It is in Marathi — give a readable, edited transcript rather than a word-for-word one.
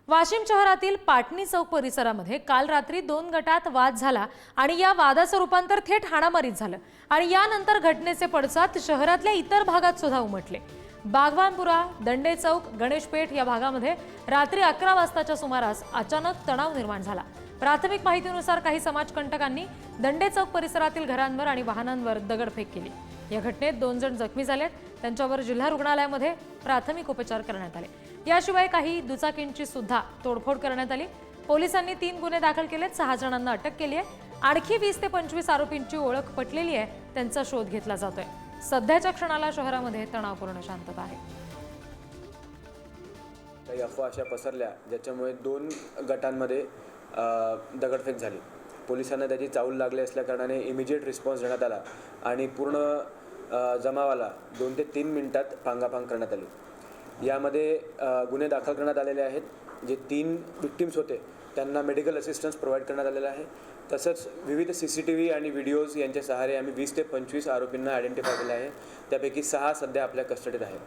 वाशिम शहरातील पाटणी चौक परिसरामध्ये काल रात्री 2 गटात वाद झाला आणि या वादाचं रूपांतर थेट हाणामारीत झालं आणि यानंतर घटनेचे पडसाद शहरातल्या इतर भागात सुद्धा उमटले। बागवानपुरा, दंडे चौक, गणेशपेठ या भागामध्ये रात्री 11 वाजताच्या सुमारास अचानक तणाव निर्माण झाला। प्राथमिक माहितीनुसार काही समाजकंटकांनी दंडे चौक परिसरातील घरांवर आणि वाहनांवर दगडफेक केली। या घटनेत 2 जण जखमी झालेत, त्यांच्यावर जिल्हा रुग्णालयामध्ये प्राथमिक उपचार करण्यात आले। याशिवाय काही दुचाकींची सुद्धा तोडफोड करण्यात आली। पोलिसांनी 3 गुन्हे दाखल केलेत, 6 जणांना अटक केली आहे। आणखी 20 ते 25 आरोपींची ओळख पटलेली आहे, त्यांचा शोध घेतला जातोय। सध्याच्या क्षणाला शहरामध्ये तणावपूर्ण शांतता आहे। काही अफवा अशा पसरल्या ज्याच्यामुळे 2 गटांमध्ये दगडफेक झाली। पोलिसांना त्याची चाहूल लागली असल्याकारणाने इमिजिएट रिस्पॉन्स देण्यात आला आणि पूर्ण जमावाला 2 ते 3 मिनिटात पांगापांग करण्यात आली। यामध्ये गुन्हे दाखल करण्यात आलेले आहेत। जे 3 विक्टिम्स होते त्यांना मेडिकल असिस्टन्स प्रोव्हाइड करण्यात आलेला आहे। तसंच विविध CCTV आणि व्हिडिओज यांच्या सहारे आम्ही 20 ते 25 आरोपींना आयडेंटिफाय केले आहे। त्यापैकी 6 सध्या आपल्या कस्टडीत आहेत।